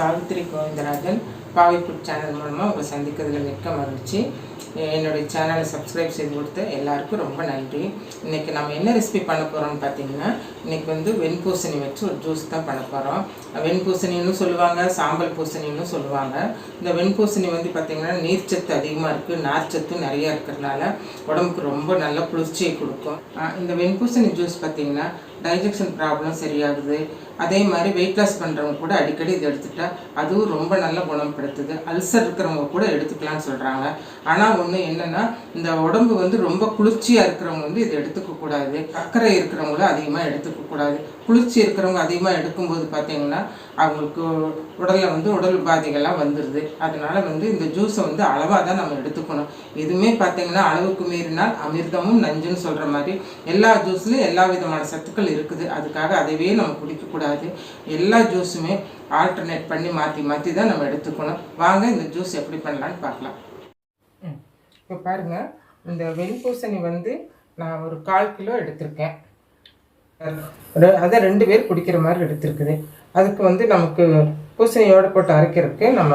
Savitri Govindarajan பாவைக்குட் channel மூலமாக உங்களை சந்திக்கிறதுல மிக்க மகிழ்ச்சி. என்னுடைய சேனலை சப்ஸ்கிரைப் செய்து கொடுத்த எல்லாருக்கும் ரொம்ப நன்றி. இன்றைக்கி நம்ம என்ன ரெசிபி பண்ண போகிறோம்னு பார்த்தீங்கன்னா, இன்றைக்கி வெண்பூசணி வச்சு ஒரு ஜூஸ் தான் பண்ண போகிறோம். வெண்பூசணின்னு சொல்லுவாங்க, சாம்பல் பூசணின்னு சொல்லுவாங்க. இந்த வெண்பூசணி பார்த்திங்கன்னா நீர்ச்சத்து அதிகமாக இருக்குது, நார்ச்சத்து நிறையா இருக்கிறதுனால உடம்புக்கு ரொம்ப நல்ல குளிர்ச்சியை கொடுக்கும். இந்த வெண்பூசணி ஜூஸ் பார்த்திங்கன்னா டைஜஷன் ப்ராப்ளம் சரியாகுது. அதே மாதிரி வெயிட் லாஸ் பண்ணுறவங்க கூட அடிக்கடி இது எடுத்துட்டா அதுவும் ரொம்ப நல்ல குணப்படுத்துது. அல்சர் இருக்கிறவங்க கூட எடுத்துக்கலாம்னு சொல்கிறாங்க. ஆனால் ஒன்று என்னென்னா, இந்த உடம்பு ரொம்ப குளிர்ச்சியாக இருக்கிறவங்க இது எடுத்துக்கக்கூடாது. சர்க்கரை இருக்கிறவங்களும் அதிகமாக எடுத்துக்கக்கூடாது. குளிர்ச்சி இருக்கிறவங்க அதிகமாக எடுக்கும்போது பார்த்திங்கன்னா அவங்களுக்கு உடலில் உடல் உபாதைகள்லாம் வந்துடுது. அதனால் இந்த ஜூஸை அளவாக தான் நம்ம எடுத்துக்கணும். எதுவுமே பார்த்திங்கன்னா அளவுக்கு மீறினால் அமிர்தமும் நஞ்சுன்னு சொல்கிற மாதிரி எல்லா ஜூஸ்லையும் எல்லா விதமான சத்துக்கள் இருக்குது. அதுக்காக அதைவே நம்ம குடிக்கக்கூடாது. எல்லா ஜூஸுமே ஆல்டர்னேட் பண்ணி மாற்றி மாற்றி தான் நம்ம எடுத்துக்கணும். வாங்க இந்த ஜூஸ் எப்படி பண்ணலான்னு பார்க்கலாம். இப்போ பாருங்கள், இந்த வெண்பூசணி நான் ஒரு 1/4 கிலோ எடுத்திருக்கேன். அதை 2 பேர் குடிக்கிற மாதிரி எடுத்துருக்குது. அதுக்கு நமக்கு பூசணியோடு போட்டு அரைக்கிறதுக்கு நம்ம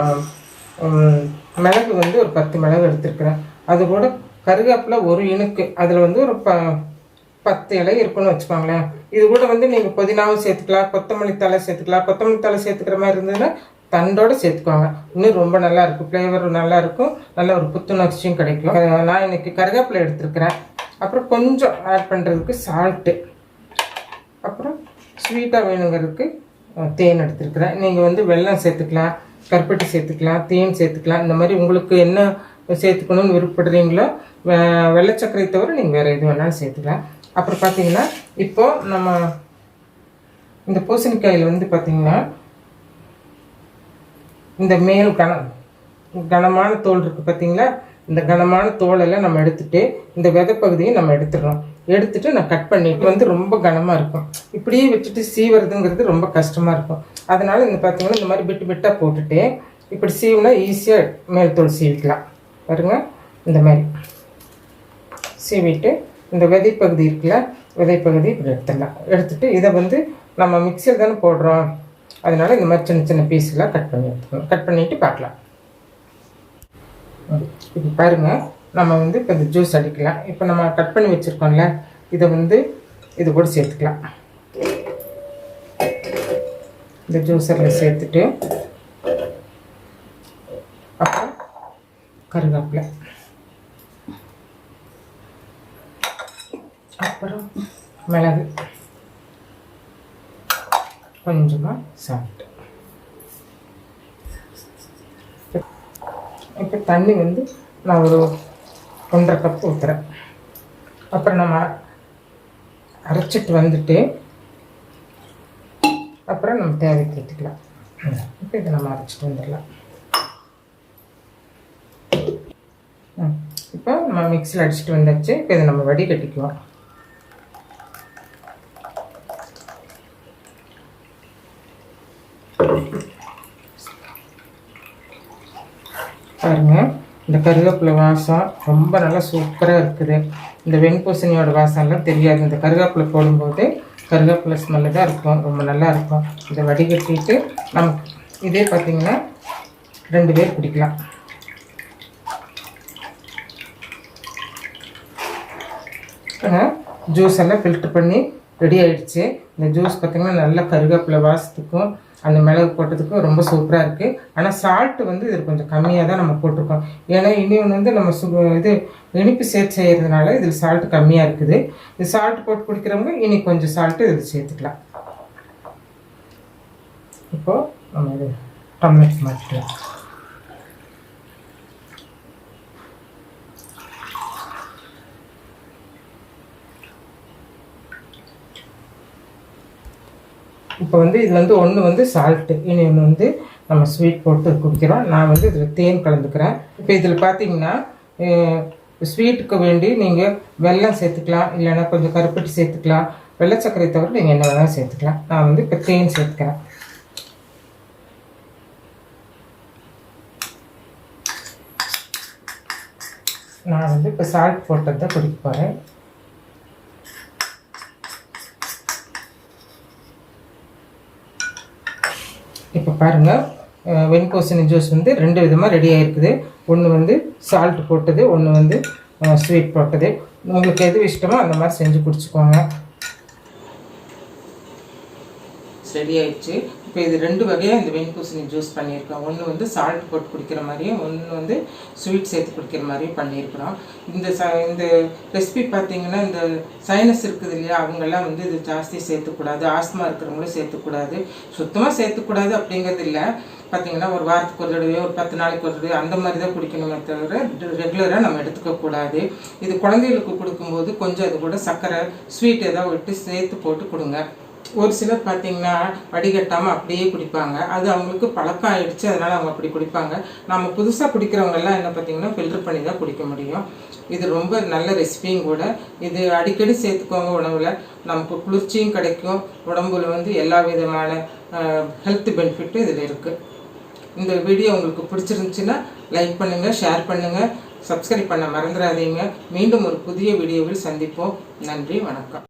மிளகு ஒரு 10 மிளகு எடுத்துருக்குறேன். அது கூட கருவேப்பிலை 1 இனுக்கு, அதில் ஒரு 10 இலை இருக்குன்னு வச்சுக்கோங்களேன். இது கூட நீங்கள் புதினாவும் சேர்த்துக்கலாம், கொத்தமல்லி தழை சேர்த்துக்கலாம். கொத்தமல்லி தழை சேர்த்துக்கிற மாதிரி இருந்ததுன்னா தண்டோடு சேர்த்துக்குவாங்க, இன்னும் ரொம்ப நல்லாயிருக்கும். ஃப்ளேவரும் நல்லாயிருக்கும், நல்ல ஒரு புத்துணர்ச்சியும் கிடைக்கும். நான் இன்றைக்கி கருவேப்பிலை எடுத்துருக்கிறேன். அப்புறம் கொஞ்சம் ஆட் பண்ணுறதுக்கு சால்ட்டு, அப்புறம் ஸ்வீட்டாக வேணுங்கிறதுக்கு தேன் எடுத்துருக்குறேன். நீங்கள் வெல்லம் சேர்த்துக்கலாம், கருப்பட்டி சேர்த்துக்கலாம், தேன் சேர்த்துக்கலாம். இந்த மாதிரி உங்களுக்கு என்ன சேர்த்துக்கணும்னு விருப்பப்படுறீங்களோ, வெள்ளைச்சக்கரை தவிர நீங்கள் வேறு எது வேணாலும் சேர்த்துக்கலாம். அப்புறம் பார்த்திங்கன்னா இப்போது நம்ம இந்த பூசணிக்காயில் பார்த்திங்கன்னா இந்த மேல் கனமான தோல் இருக்குது பார்த்திங்களா, இந்த கனமான தோலெல்லாம் நம்ம எடுத்துகிட்டு இந்த விதைப்பகுதியை நம்ம எடுத்துட்டு நான் கட் பண்ணிட்டு ரொம்ப கனமாக இருக்கும். இப்படியே வச்சுட்டு சீவுறதுங்கிறது ரொம்ப கஷ்டமாக இருக்கும். அதனால் பார்த்திங்கன்னா இந்த மாதிரி பிட்டு பிட்டாக போட்டுட்டு இப்படி சீவுனா ஈஸியாக மேல் தோல் சீவிக்கலாம். பாருங்க, இந்த மாதிரி சீவிட்டு இந்த விதைப்பகுதி இருக்குல்ல, விதைப்பகுதி இப்படி எடுத்துடலாம். எடுத்துகிட்டு இதை நம்ம மிக்சியில் தானே போடுறோம், அதனால் இந்த மாதிரி சின்ன சின்ன பீஸ்லாம் கட் பண்ணி எடுத்துக்கணும். கட் பண்ணிவிட்டு பார்க்கலாம். இப்போ பாருங்கள், நம்ம இப்போ இந்த ஜூஸ் அடிக்கலாம். இப்போ நம்ம கட் பண்ணி வச்சுருக்கோம்ல, இதை இது கூட சேர்த்துக்கலாம். இந்த ஜூஸரில் சேர்த்துட்டு அப்புறம் கருவேப்பிலை, அப்புறம் மிளகு, கொஞ்சமாக சால்ட். இப்போ தண்ணி நான் ஒரு 1.5 கப் ஊற்றுறேன். அப்புறம் நம்ம அரைச்சிட்டு அப்புறம் நம்ம தேவைக்கு ஊற்றிக்கலாம். இப்போ இதை நம்ம அரைச்சிட்டு வந்துடலாம். இப்போ நம்ம மிக்சியில் அடிச்சுட்டு வந்தாச்சு. இப்போ இதை நம்ம வடிகட்டிக்குவோம். பாருங்க, இந்த கருவேப்பிலை வாசம் ரொம்ப நல்லா சூப்பராக இருக்குது. இந்த வெண்பூசணியோட வாசம்லாம் தெரியாது. இந்த கருவேப்பிலை போடும்போது கருவேப்பிலை ஸ்மெல்லு தான் இருக்கும், ரொம்ப நல்லா இருக்கும். இதை வடிகட்டிட்டு நமக்கு இதே பார்த்திங்கன்னா 2 பேர் குடிக்கலாம். ஜூஸ் எல்லாம் ஃபில்டர் பண்ணி ரெடி ஆகிடுச்சு. இந்த ஜூஸ் பார்த்திங்கன்னா நல்ல கருவேப்பிலை வாசத்துக்கும் அந்த மிளகு போட்டதுக்கும் ரொம்ப சூப்பராக இருக்குது. ஆனால் சால்ட்டு இதில் கொஞ்சம் கம்மியாக தான் நம்ம போட்டிருக்கோம். ஏன்னா இன்னொன்று நம்ம இது இனிப்பு சேர்த்து செய்கிறதுனால இதில் சால்ட்டு கம்மியாக இருக்குது. இது சால்ட்டு போட்டு குடிக்கிறவங்க இனி கொஞ்சம் சால்ட்டு இதில் சேர்த்துக்கலாம். இப்போது நம்ம இது டம்ளர் மாற்றிக்கலாம். இப்போ இதில் ஒன்று சால்ட்டு, இனி ஒன்று நம்ம ஸ்வீட் போட்டு குடிக்கிறோம். நான் இதில் தேன் கலந்துக்கிறேன். இப்போ இதில் பார்த்தீங்கன்னா ஸ்வீட்டுக்கு வேண்டி நீங்கள் வெல்லம் சேர்த்துக்கலாம், இல்லைன்னா கொஞ்சம் கருப்பட்டி சேர்த்துக்கலாம். வெள்ளை சர்க்கரை தவிர நீங்கள் என்ன வேணாலும் சேர்த்துக்கலாம். நான் இப்போ தேன் சேர்த்துக்கிறேன். நான் இப்போ சால்ட் போட்டது தான் குடிக்க போகிறேன். இப்போ பாருங்கள், வெண்பூசணி ஜூஸ் வந்து 2 விதமாக ரெடி ஆகிருக்குது. ஒன்று வந்து சால்ட் போட்டது, ஒன்று வந்து ஸ்வீட் போட்டது. உங்களுக்கு எது இஷ்டமோ அந்த மாதிரி செஞ்சு குடிச்சுக்கோங்க. ரெடி ஆயிடுச்சு. இப்போ இது 2 வகையாக இந்த வெண்பூசணி ஜூஸ் பண்ணியிருக்கோம். ஒன்று வந்து சால்ட் போட்டு குடிக்கிற மாதிரியும், ஒன்று வந்து ஸ்வீட் சேர்த்து குடிக்கிற மாதிரியும் பண்ணியிருக்கிறோம். இந்த ரெசிபி பார்த்திங்கன்னா இந்த சைனஸ் இருக்குது இல்லையா, அவங்கெல்லாம் வந்து இது ஜாஸ்தி சேர்த்துக்கூடாது. ஆஸ்மா இருக்கிறவங்களும் சேர்த்துக்கூடாது. சுத்தமாக சேர்த்துக்கூடாது அப்படிங்கிறது இல்லை. பார்த்திங்கன்னா ஒரு வாரத்துக்கு ஒரு தடவையோ ஒரு 10 நாளைக்கு ஒரு தடவையோ அந்த மாதிரி தான் குடிக்கணுமே தவிர ரெகுலராக நம்ம எடுத்துக்கக்கூடாது. இது குழந்தைகளுக்கு கொடுக்கும்போது கொஞ்சம் அது கூட சர்க்கரை ஸ்வீட் ஏதாவது விட்டு சேர்த்து போட்டு கொடுங்க. ஒரு சிலர் பார்த்திங்கன்னா வடிகட்டாமல் அப்படியே குடிப்பாங்க. அது அவங்களுக்கு பழக்கம் ஆகிடுச்சு, அதனால் அவங்க அப்படி குடிப்பாங்க. நம்ம புதுசாக குடிக்கிறவங்கெல்லாம் என்ன பார்த்திங்கன்னா ஃபில்டர் பண்ணி தான் குடிக்க முடியும். இது ரொம்ப நல்ல ரெசிபியும் கூட. இது அடிக்கடி சேர்த்துக்கோங்க உணவில். நமக்கு குளிர்ச்சியும் கிடைக்கும். உடம்புல வந்து எல்லா விதமான ஹெல்த் பெனிஃபிட்டும் இதில் இருக்குது. இந்த வீடியோ உங்களுக்கு பிடிச்சிருந்துச்சுன்னா லைக் பண்ணுங்கள், ஷேர் பண்ணுங்கள், சப்ஸ்கிரைப் பண்ண மறந்துடாதீங்க. மீண்டும் ஒரு புதிய வீடியோவில் சந்திப்போம். நன்றி, வணக்கம்.